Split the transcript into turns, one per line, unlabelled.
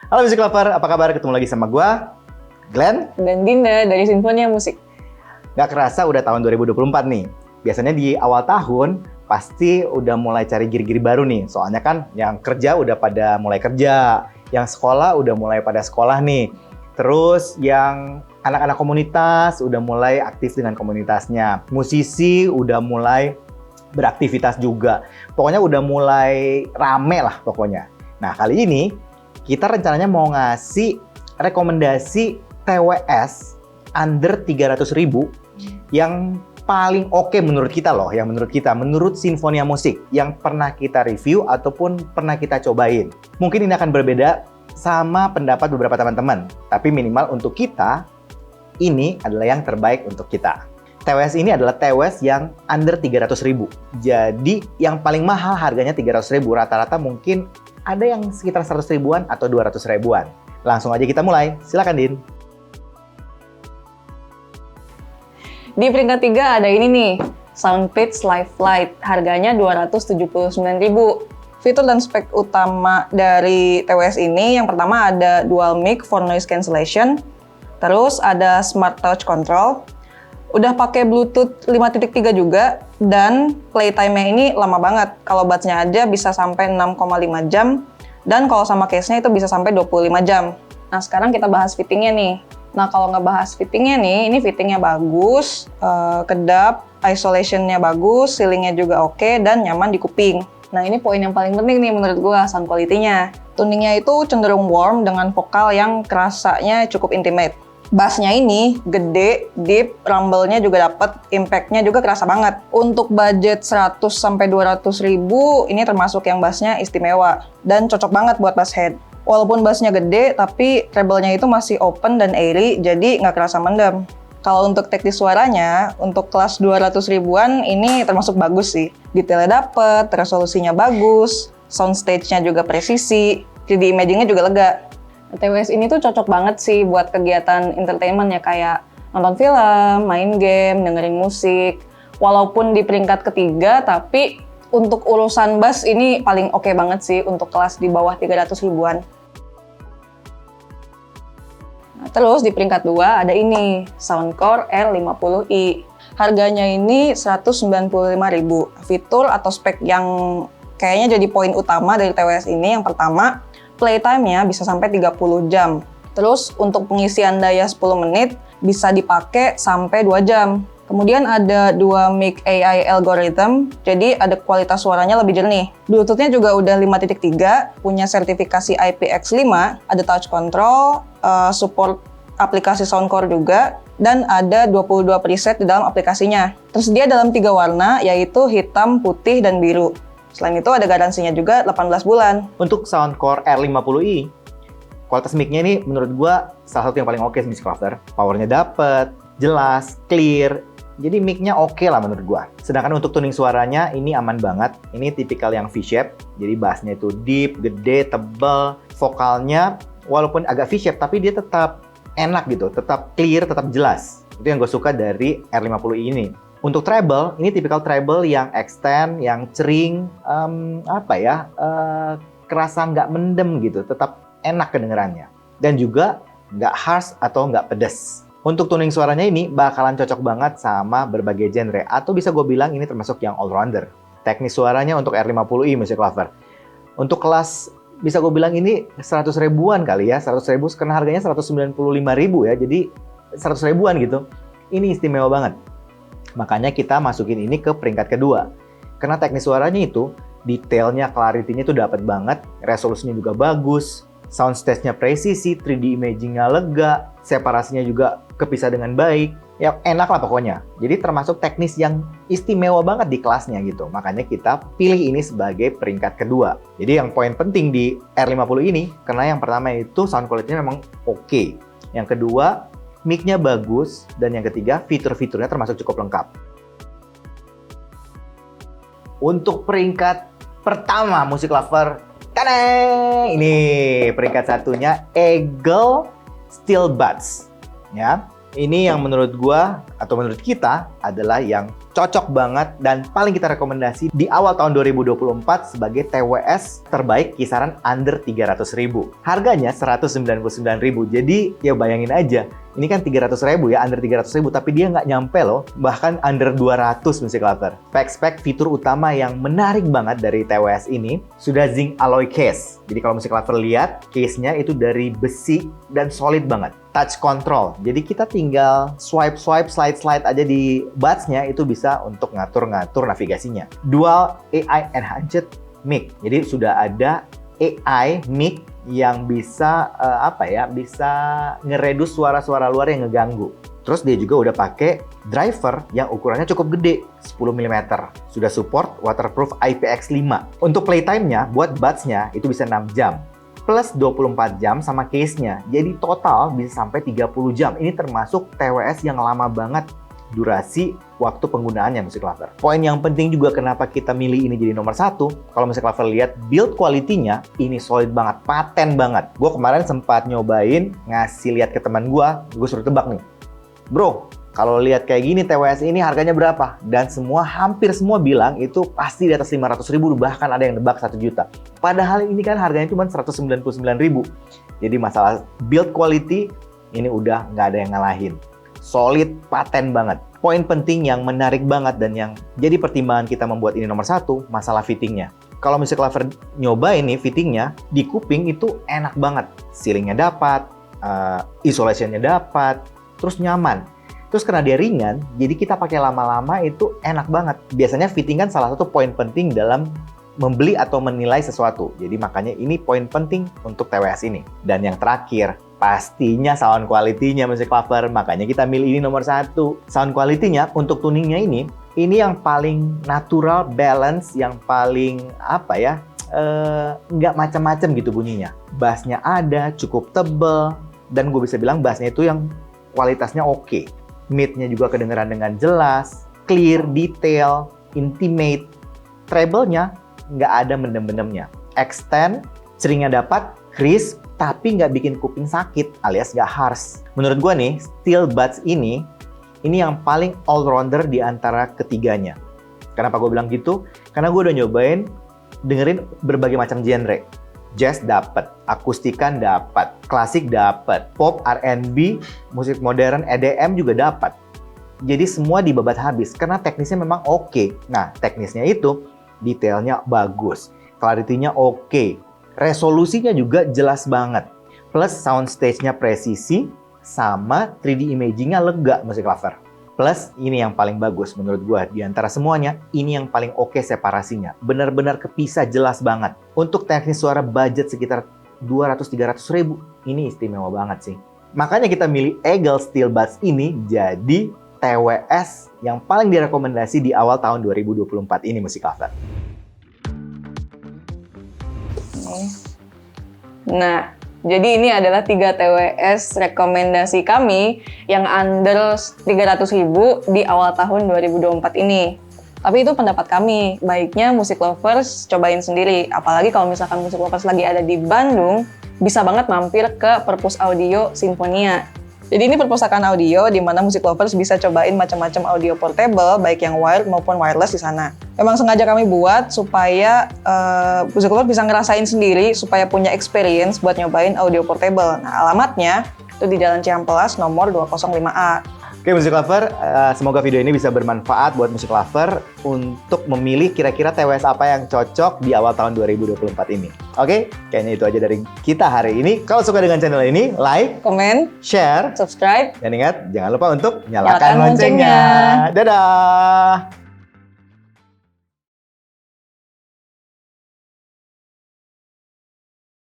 Halo Music Lover, apa kabar? Ketemu lagi sama gua, Glenn.
Dan Dinda dari Sinfonia Musik.
Gak kerasa udah tahun 2024 nih. Biasanya di awal tahun pasti udah mulai cari giri-giri baru nih. Soalnya kan yang kerja udah pada mulai kerja, yang sekolah udah mulai pada sekolah nih. Terus yang anak-anak komunitas udah mulai aktif dengan komunitasnya. Musisi udah mulai beraktivitas juga. Pokoknya udah mulai rame lah pokoknya. Nah kali ini kita rencananya mau ngasih rekomendasi TWS under 300.000 yang paling oke menurut kita loh, yang menurut Sinfonia Musik yang pernah kita review ataupun pernah kita cobain. Mungkin ini akan berbeda sama pendapat beberapa teman-teman, tapi minimal untuk kita, ini adalah yang terbaik untuk kita. TWS ini adalah TWS yang under 300.000. Jadi yang paling mahal harganya 300.000, rata-rata mungkin ada yang sekitar 100 ribuan atau 200 ribuan. Langsung aja kita mulai, silakan Din.
Di peringkat 3 ada ini nih, Soundpitch Live Lite. Harganya 279.000. Fitur dan spek utama dari TWS ini, yang pertama ada dual mic for noise cancellation. Terus ada smart touch control. Udah pakai Bluetooth 5.3 juga, dan playtime-nya ini lama banget. Kalau buds-nya aja bisa sampai 6,5 jam, dan kalau sama case-nya itu bisa sampai 25 jam. Nah, sekarang kita bahas fittingnya nih. Nah, kalau ngebahas fittingnya nih, ini fittingnya bagus, kedap, isolation-nya bagus, ceilingnya juga oke, dan nyaman di kuping. Nah, ini poin yang paling penting nih menurut gua, sound quality-nya. Tuningnya itu cenderung warm dengan vokal yang kerasanya cukup intimate. Bassnya ini gede, deep, rumble-nya juga dapet, impact-nya juga kerasa banget. Untuk budget 100-200 ribu, ini termasuk yang bassnya istimewa. Dan cocok banget buat bass head. Walaupun bassnya gede, tapi treble-nya itu masih open dan airy, jadi nggak kerasa mendem. Kalau untuk teknis suaranya, untuk kelas 200 ribuan, ini termasuk bagus sih. Detailnya dapet, resolusinya bagus, soundstage-nya juga presisi, 3D imaging-nya juga lega. TWS ini tuh cocok banget sih buat kegiatan entertainment ya, kayak nonton film, main game, dengerin musik. Walaupun di peringkat ketiga, tapi untuk urusan bass ini paling oke banget sih untuk kelas di bawah 300 ribuan. Nah, terus di peringkat 2 ada ini, Soundcore R50i. Harganya ini 195.000. Fitur atau spek yang kayaknya jadi poin utama dari TWS ini, yang pertama, playtime-nya bisa sampai 30 jam. Terus untuk pengisian daya 10 menit bisa dipakai sampai 2 jam. Kemudian ada 2 mic AI algorithm, jadi ada kualitas suaranya lebih jernih. Bluetooth-nya juga udah 5.3, punya sertifikasi IPX5, ada touch control, support aplikasi Soundcore juga, dan ada 22 preset di dalam aplikasinya. Tersedia dalam 3 warna, yaitu hitam, putih, dan biru. Selain itu ada garansinya juga 18 bulan.
Untuk Soundcore R50i, kualitas mic-nya ini menurut gua salah satu yang paling oke Music Lover. Power-nya dapet, jelas, clear. Jadi mic-nya oke lah menurut gua. Sedangkan untuk tuning suaranya ini aman banget. Ini tipikal yang V-shape. Jadi bass-nya itu deep, gede, tebal. Vokalnya walaupun agak V-shape tapi dia tetap enak gitu, tetap clear, tetap jelas. Itu yang gue suka dari R50i ini. Untuk treble, ini tipikal treble yang extend, yang cering, kerasa nggak mendem gitu, tetap enak kedengerannya. Dan juga nggak harsh atau nggak pedes. Untuk tuning suaranya ini bakalan cocok banget sama berbagai genre, atau bisa gue bilang ini termasuk yang all-rounder. Teknis suaranya untuk R50i Music Lover. Untuk kelas, bisa gue bilang ini 100 ribuan kali ya, 100 ribu, karena harganya 195.000 ya, jadi 100 ribuan gitu. Ini istimewa banget. Makanya kita masukin ini ke peringkat kedua. Karena teknis suaranya itu, detailnya, clarity-nya itu dapat banget, resolusinya juga bagus, soundstage-nya presisi, 3D imaging-nya lega, separasinya juga kepisah dengan baik. Ya enak lah pokoknya. Jadi termasuk teknis yang istimewa banget di kelasnya gitu. Makanya kita pilih ini sebagai peringkat kedua. Jadi yang poin penting di R50 ini, karena yang pertama itu sound quality-nya memang oke. Yang kedua, mic-nya bagus, dan yang ketiga, fitur-fiturnya termasuk cukup lengkap. Untuk peringkat pertama Music Lover, tadang! Ini peringkat satunya Eagle Steel Buds. Ya, Ini yang menurut gua atau menurut kita adalah yang cocok banget dan paling kita rekomendasi di awal tahun 2024 sebagai TWS terbaik kisaran under 300.000. Harganya 199.000. Jadi ya bayangin aja, ini kan 300.000 ya, under 300.000, tapi dia nggak nyampe loh, bahkan under 200 Music Lover. Spek fitur utama yang menarik banget dari TWS ini sudah zinc alloy case. Jadi kalau Music Lover lihat, case-nya itu dari besi dan solid banget. Touch control, jadi kita tinggal swipe, slide aja di buds-nya, itu bisa untuk ngatur-ngatur navigasinya. Dual AI Enhanced Mic, jadi sudah ada AI mic yang bisa bisa ngeredus suara-suara luar yang ngeganggu. Terus dia juga udah pakai driver yang ukurannya cukup gede, 10 mm. Sudah support waterproof IPX5. Untuk playtime-nya, buat buds-nya itu bisa 6 jam. Plus 24 jam sama case-nya. Jadi total bisa sampai 30 jam. Ini termasuk TWS yang lama banget durasi waktu penggunaannya Music Lover. Poin yang penting juga kenapa kita milih ini jadi nomor 1, kalau Music Lover lihat build quality-nya, ini solid banget, paten banget. Gue kemarin sempat nyobain, ngasih lihat ke teman gue suruh tebak nih. Bro, kalau lihat kayak gini TWS ini harganya berapa? Dan hampir semua bilang itu pasti di atas 500.000, bahkan ada yang nebak 1 juta. Padahal ini kan harganya cuma 199.000. Jadi masalah build quality ini udah nggak ada yang ngalahin. Solid, paten banget. Poin penting yang menarik banget dan yang jadi pertimbangan kita membuat ini nomor 1, masalah fittingnya. Kalau Music Lover nyoba ini fittingnya, di kuping itu enak banget. Ceilingnya dapat, isolationnya dapat, terus nyaman. Terus karena dia ringan, jadi kita pakai lama-lama itu enak banget. Biasanya fitting kan salah satu poin penting dalam membeli atau menilai sesuatu. Jadi makanya ini poin penting untuk TWS ini. Dan yang terakhir, pastinya sound quality-nya Music Lover. Makanya kita milih ini nomor 1. Sound quality-nya untuk tuningnya ini yang paling natural, balance, yang paling nggak macam-macam gitu bunyinya. Bass-nya ada, cukup tebel, dan gue bisa bilang bass-nya itu yang kualitasnya oke. Mid-nya juga kedengeran dengan jelas, clear, detail, intimate. Treble-nya nggak ada mendem-mendemnya. Extend, seringnya dapat, crisp, tapi nggak bikin kuping sakit alias nggak harsh. Menurut gue nih, Steel Buds ini yang paling all-rounder di antara ketiganya. Kenapa gue bilang gitu? Karena gue udah nyobain dengerin berbagai macam genre. Jazz dapat, akustikan dapat, klasik dapat, pop, R&B, musik modern, EDM juga dapat. Jadi semua dibabat habis karena teknisnya memang oke. Nah, teknisnya itu detailnya bagus, clarity-nya oke, resolusinya juga jelas banget. Plus soundstage-nya presisi sama 3D imaging-nya lega Music Lover. Plus ini yang paling bagus menurut gua di antara semuanya, ini yang paling oke separasinya. Benar-benar kepisah jelas banget. Untuk teknis suara budget sekitar 200-300 ribu, ini istimewa banget sih. Makanya kita milih Eagle Steel Buds ini jadi TWS yang paling direkomendasi di awal tahun 2024 ini Music Lover.
Nah, jadi ini adalah 3 TWS rekomendasi kami yang under 300.000 di awal tahun 2024 ini. Tapi itu pendapat kami, baiknya Music Lovers cobain sendiri. Apalagi kalau misalkan Music Lovers lagi ada di Bandung, bisa banget mampir ke Perpus Audio Sinfonia. Jadi ini perpustakaan audio di mana Music Lovers bisa cobain macam-macam audio portable, baik yang wired maupun wireless di sana. Memang sengaja kami buat supaya Music Lovers bisa ngerasain sendiri, supaya punya experience buat nyobain audio portable. Nah, alamatnya itu di Jalan Cihampelas nomor 205A.
Oke Music Lover, semoga video ini bisa bermanfaat buat Music Lover untuk memilih kira-kira TWS apa yang cocok di awal tahun 2024 ini. Oke, kayaknya itu aja dari kita hari ini. Kalau suka dengan channel ini, like,
Komen,
share,
subscribe,
dan ingat jangan lupa untuk
nyalakan
nyalakan loncengnya.
loncengnya.
Dadah!